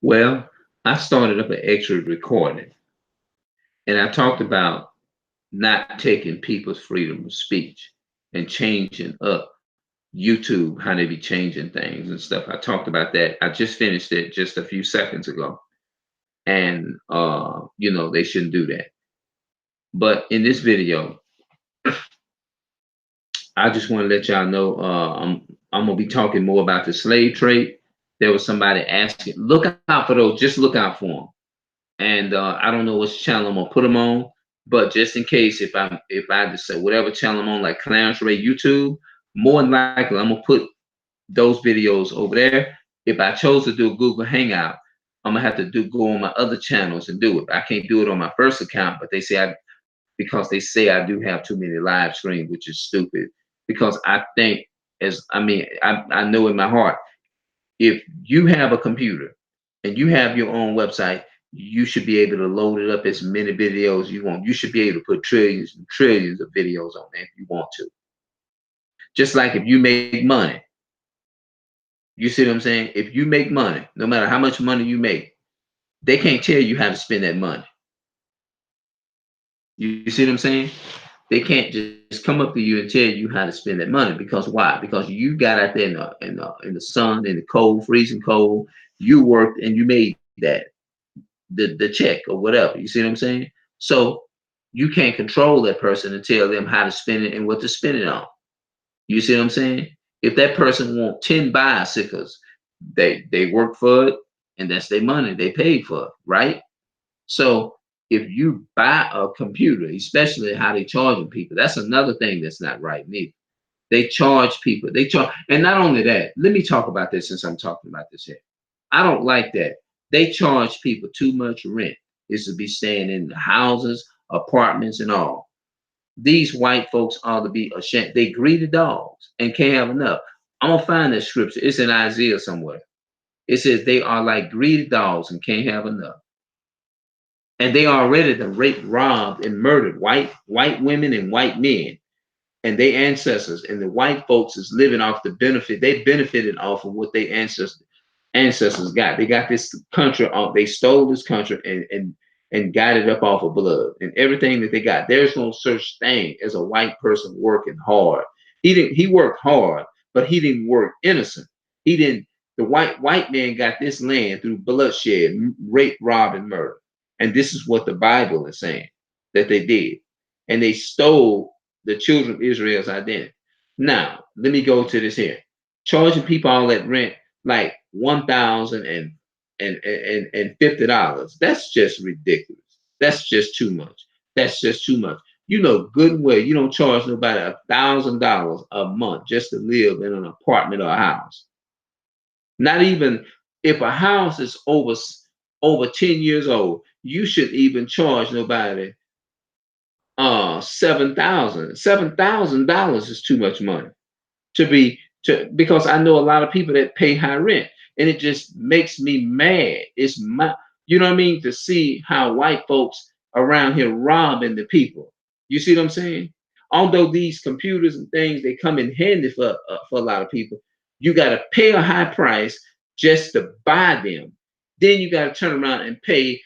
Well, I started up an extra recording, and I talked about not taking people's freedom of speech and changing up YouTube, how they be changing things and stuff. I talked about that. I just finished it just a few seconds ago. And they shouldn't do that. But in this video, I just want to let y'all know I'm gonna be talking more about the slave trade. There was somebody asking, look out for those, just look out for them. And I don't know which channel I'm gonna put them on, but just in case, if I just say whatever channel I'm on, like Clarence Ray YouTube, more than likely I'm gonna put those videos over there. If I chose to do a Google Hangout, I'm gonna have to go on my other channels and do it. I can't do it on my first account, but they say because they say I do have too many live streams, which is stupid. Because I think, I know in my heart, if you have a computer and you have your own website, you should be able to load it up as many videos you want. You should be able to put trillions and trillions of videos on there if you want to. Just like if you make money, you see what I'm saying? If you make money, no matter how much money you make, they can't tell you how to spend that money. You see what I'm saying? They can't just come up to you and tell you how to spend that money, because why? Because you got out there in the sun, in the cold, freezing cold. You worked and you made that the check or whatever. You see what I'm saying? So you can't control that person and tell them how to spend it and what to spend it on. You see what I'm saying? If that person want 10 bicycles, they work for it, and that's their money. They paid for it, right? So if you buy a computer, especially how they charging people, that's another thing that's not right neither. They charge people. They charge, and not only that. Let me talk about this since I'm talking about this here. I don't like that. They charge people too much rent. Is to be staying in the houses, apartments, and all. These white folks ought to be ashamed. They greedy dogs and can't have enough. I'm gonna find that scripture. It's in Isaiah somewhere. It says they are like greedy dogs and can't have enough. And they already done raped, robbed, and murdered white women and white men and their ancestors. And the white folks is living off the benefit. They benefited off of what their ancestors got. They got this country off. They stole this country and got it up off of blood and everything that they got. There's no such thing as a white person working hard. He worked hard, but he didn't work innocent. He didn't. The white man got this land through bloodshed, rape, rob, and murder. And this is what the Bible is saying that they did. And they stole the children of Israel's identity. Now, let me go to this here. Charging people all that rent like $1,050. That's just ridiculous. That's just too much. That's just too much. You know good and well you don't charge nobody $1,000 a month just to live in an apartment or a house. Not even if a house is over 10 years old, you shouldn't even charge nobody $7,000 is too much money because I know a lot of people that pay high rent, and it just makes me mad. It's my, you know what I mean, to see how white folks around here robbing the people. You see what I'm saying? Although these computers and things they come in handy for a lot of people, you got to pay a high price just to buy them. Then you got to turn around and pay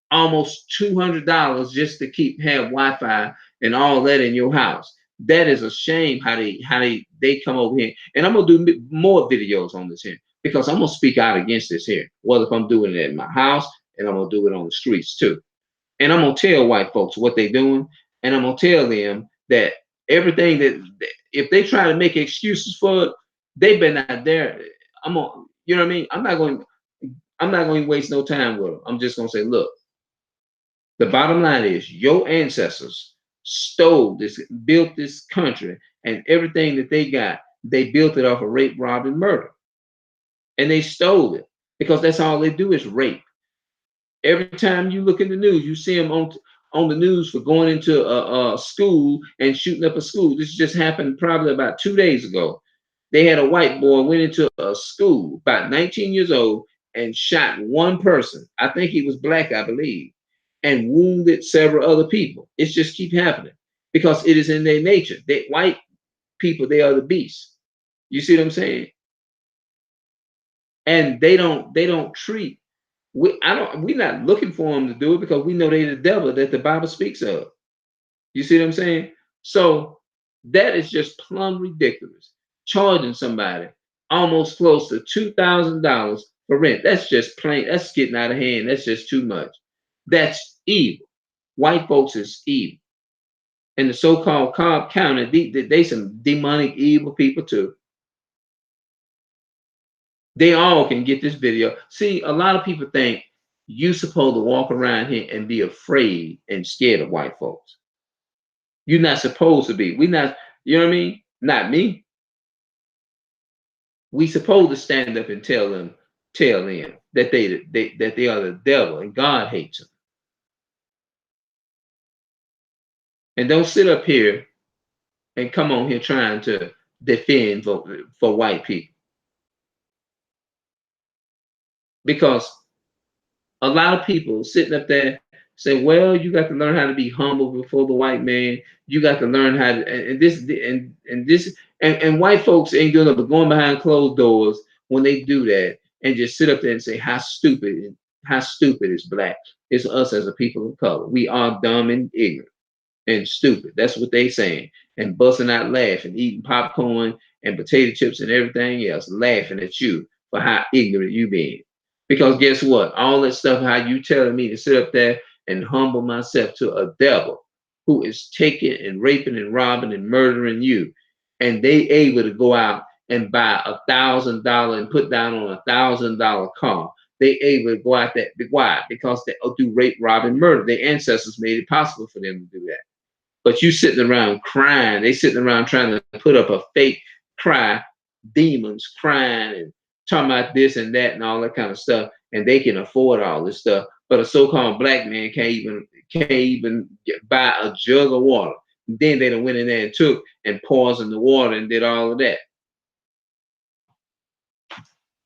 almost $200 just to have Wi-Fi and all that in your house. That is a shame how they come over here. And I'm gonna do more videos on this here because I'm gonna speak out against this here. Whether if I'm doing it in my house and I'm gonna do it on the streets too. And I'm gonna tell white folks what they're doing, and I'm gonna tell them that everything that if they try to make excuses for it, they been not there. I'm gonna, you know what I mean? I'm not going to waste no time with them. I'm just gonna say, look, the bottom line is your ancestors stole this, built this country, and everything that they got, they built it off of rape, rob, and murder. And they stole it because that's all they do is rape. Every time you look in the news, you see them on the news for going into a school and shooting up a school. This just happened probably about 2 days ago. They had a white boy went into a school about 19 years old and shot one person. I think he was black, I believe, and wounded several other people. It just keep happening because it is in their nature. They white people, they are the beast. You see what I'm saying? and they don't treat. We're not looking for them to do it because we know they're the devil that the Bible speaks of. You see what I'm saying? So that is just plumb ridiculous. Charging somebody almost close to $2,000 for rent. That's just plain, that's getting out of hand. That's just too much. That's evil. White folks is evil. And the so-called Cobb County, they some demonic evil people too. They all can get this video. See, a lot of people think you supposed to walk around here and be afraid and scared of white folks. You're not supposed to be. We not, you know what I mean? Not me. We supposed to stand up and tell them that they are the devil and God hates them. And don't sit up here and come on here trying to defend for white people. Because a lot of people sitting up there say, well, you got to learn how to be humble before the white man. You got to learn how to, and white folks ain't doing it, but going behind closed doors when they do that and just sit up there and say how stupid is black. It's us as a people of color. We are dumb and ignorant and stupid. That's what they saying. And busting out laughing, eating popcorn and potato chips and everything else, laughing at you for how ignorant you being. Because guess what? All that stuff, how you telling me to sit up there and humble myself to a devil who is taking and raping and robbing and murdering you. And they able to go out and buy $1,000 and put down on $1,000 car. They able to go out there. Why? Because they do rape, rob, and murder. Their ancestors made it possible for them to do that. But you sitting around crying. They sitting around trying to put up a fake cry, demons crying and talking about this and that and all that kind of stuff, and they can afford all this stuff. But a so-called black man can't even buy a jug of water. Then they done went in there and took and poisoned the water and did all of that.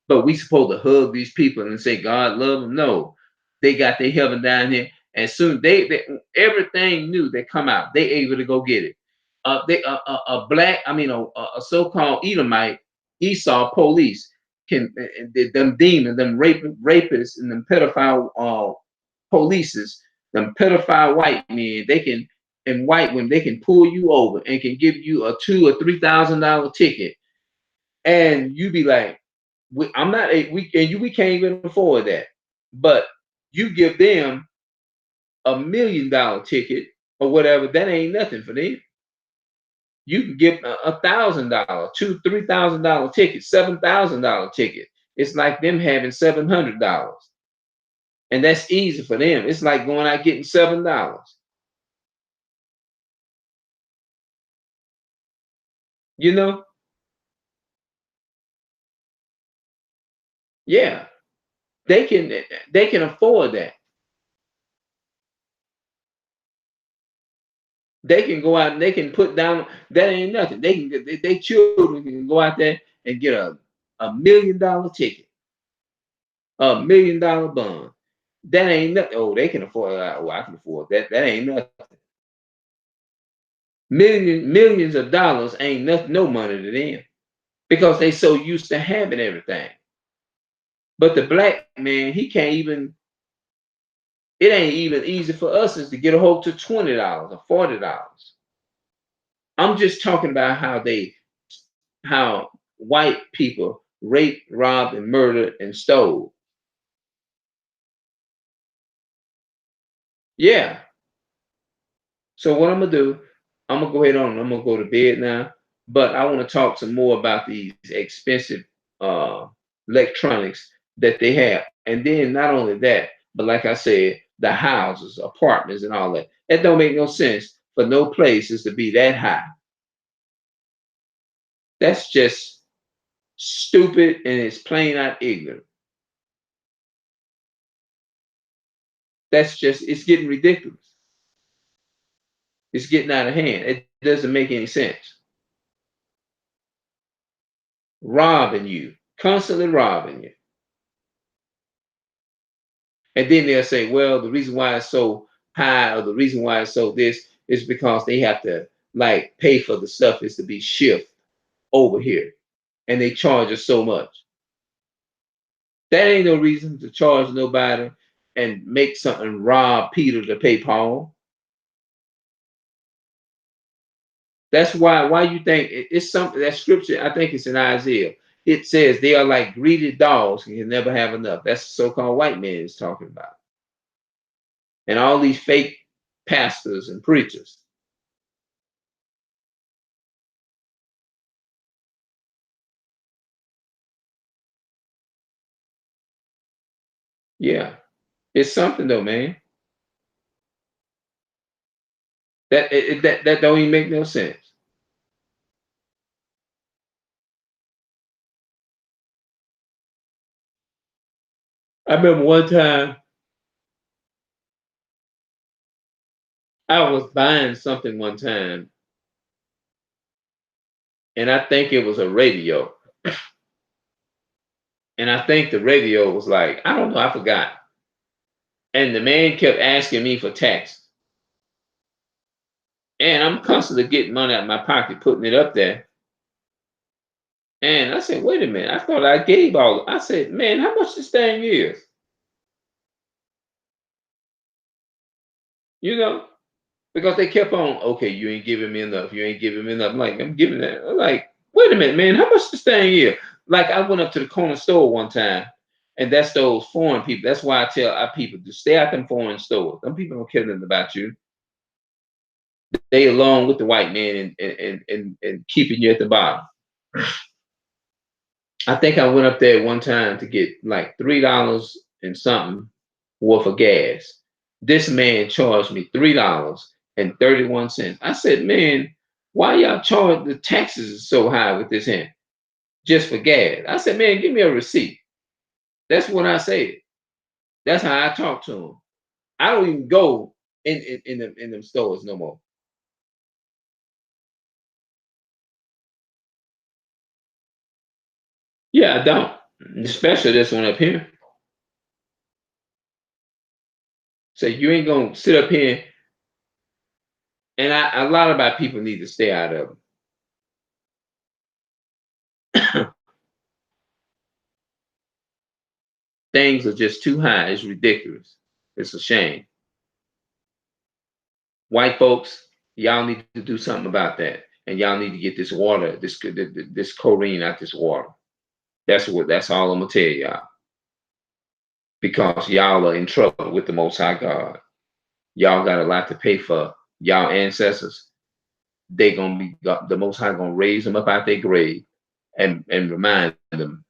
But we supposed to hug these people and say God love them. No, they got their heaven down here. And soon they everything new that come out, they able to go get it. They a black, I mean a so-called Edomite, Esau police can them demons, them rapists, and them pedophile polices, them pedophile white men, they can and white women, they can pull you over and can give you a $2,000 or $3,000 ticket, and you be like, I'm not a we can't even afford that. But you give them $1 million ticket or whatever, that ain't nothing for them. You can give $1,000, $3,000 ticket, $7,000 ticket. It's like them having $700, and that's easy for them. It's like going out getting $7. You know, yeah, they can they can afford that. They can go out and they can put down that ain't nothing. They can get they children can go out there and get a $1 million ticket, $1 million bond. That ain't nothing. Oh, they can afford that. Oh, I can afford that. That ain't nothing. Millions of dollars ain't nothing, no money to them because they so used to having everything. But the black man, he can't even. It ain't even easy for us is to get a hold to $20 or $40. I'm just talking about how white people raped, robbed, and murdered and stole. Yeah. So what I'm gonna do, I'm gonna go ahead on. I'm gonna go to bed now. But I want to talk some more about these expensive uh, electronics that they have, and then not only that, but like I said, the houses, apartments, and all that. That don't make no sense for no places to be that high. That's just stupid and it's plain out ignorant. That's just it's getting ridiculous. It's getting out of hand. It doesn't make any sense. Robbing you, constantly robbing you. And then they'll say, well, the reason why it's so high or the reason why it's so this is because they have to like pay for the stuff is to be shipped over here. And they charge us so much. That ain't no reason to charge nobody and make something rob Peter to pay Paul. That's why you think it's something that scripture, I think it's in Isaiah. It says they are like greedy dogs and can never have enough. That's the so-called white man is talking about. And all these fake pastors and preachers. Yeah. It's something though, man. That don't even make no sense. I remember one time I was buying something one time, and I think it was a radio. And I think the radio was like, I don't know, I forgot. And the man kept asking me for tax. And I'm constantly getting money out of my pocket, putting it up there. And I said, wait a minute, I thought I gave all. I said, man, how much this thing is? You know, because they kept on, okay, you ain't giving me enough. You ain't giving me enough. I'm like, I'm giving that. I'm like, wait a minute, man, how much this thing is? Like, I went up to the corner store one time, and that's those foreign people. That's why I tell our people to stay out them foreign stores. Them people don't care nothing about you. They along with the white man and keeping you at the bottom. I think I went up there one time to get like $3 and something worth of gas. This man charged me $3.31. I said, man, why y'all charge the taxes is so high with this hand just for gas? I said, man, give me a receipt. That's what I said. That's how I talk to him. I don't even go in them stores no more. Yeah, I don't. Especially this one up here. So you ain't gonna sit up here, and a lot of our people need to stay out of them. Things are just too high. It's ridiculous. It's a shame. White folks, y'all need to do something about that, and y'all need to get this water, this chlorine out this water. That's all I'm gonna tell y'all, because y'all are in trouble with the Most High God. Y'all got a lot to pay for. Y'all ancestors, they gonna be the Most High gonna raise them up out their grave and remind them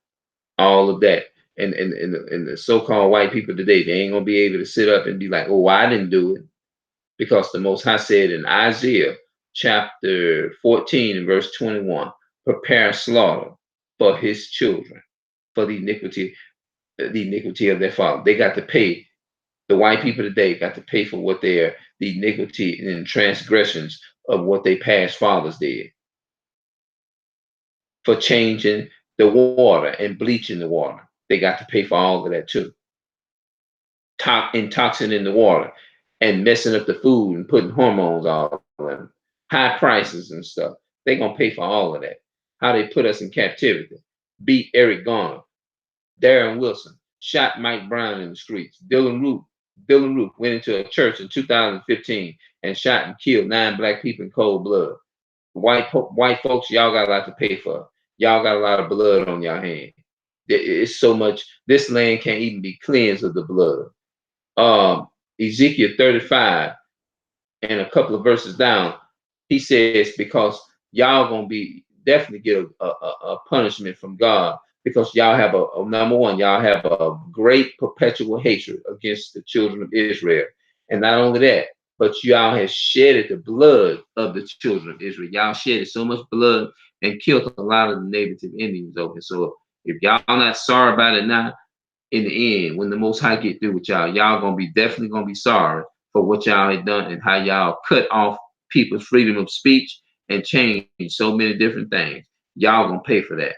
all of that. And the so-called white people today, they ain't gonna be able to sit up and be like, oh, I didn't do it. Because the Most High said in Isaiah chapter 14 and verse 21, prepare slaughter for his children, for the iniquity of their father. They got to pay. The white people today got to pay for what the iniquity and transgressions of what their past fathers did, for changing the water and bleaching the water. They got to pay for all of that too. Toxin in the water and messing up the food and putting hormones all of them, high prices and stuff. They're gonna pay for all of that. How they put us in captivity, beat Eric Garner, Darren Wilson, shot Mike Brown in the streets. Dylan Root went into a church in 2015 and shot and killed 9 black people in cold blood. White folks, y'all got a lot to pay for. Y'all got a lot of blood on your hands. It's so much. This land can't even be cleansed of the blood. um, Ezekiel 35 and a couple of verses down, he says, because y'all gonna be definitely get a punishment from God, because y'all have a number one, y'all have a great perpetual hatred against the children of Israel. And not only that, but y'all have shedded the blood of the children of Israel. Y'all shedded so much blood and killed a lot of the native Indians over. So if y'all not sorry about it now, in the end, when the Most High get through with y'all, y'all gonna be definitely gonna be sorry for what y'all had done and how y'all cut off people's freedom of speech and changed so many different things. Y'all gonna pay for that.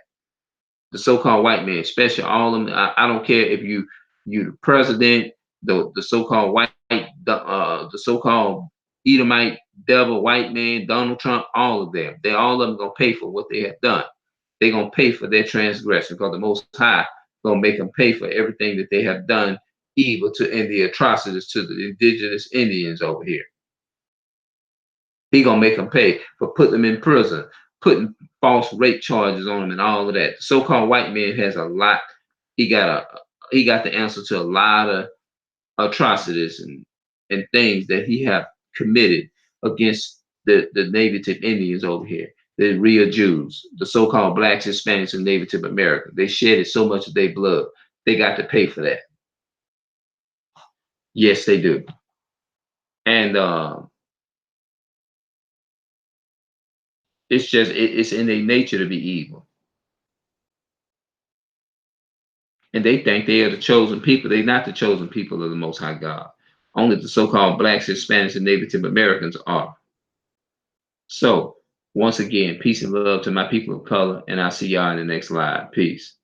The so-called white man, especially all of them. I don't care if you the president, the so-called white, the so-called Edomite devil, white man, Donald Trump, all of them. They all of them gonna pay for what they have done. They gonna pay for their transgression, because the Most High gonna make them pay for everything that they have done evil to and the atrocities to the indigenous Indians over here. He gonna make them pay for putting them in prison, putting false rape charges on them, and all of that. The so-called white man has a lot. He got he got the answer to a lot of atrocities and things that he have committed against the native Indians over here, the real Jews, the so-called blacks, Hispanics, and Native Americans. They shedded so much of their blood. They got to pay for that. Yes, they do. And it's just it's in their nature to be evil. And they think they are the chosen people. They're not the chosen people of the Most High God. Only the so-called blacks, Hispanics, and Native Americans are. So, once again, peace and love to my people of color, and I'll see y'all in the next live. Peace.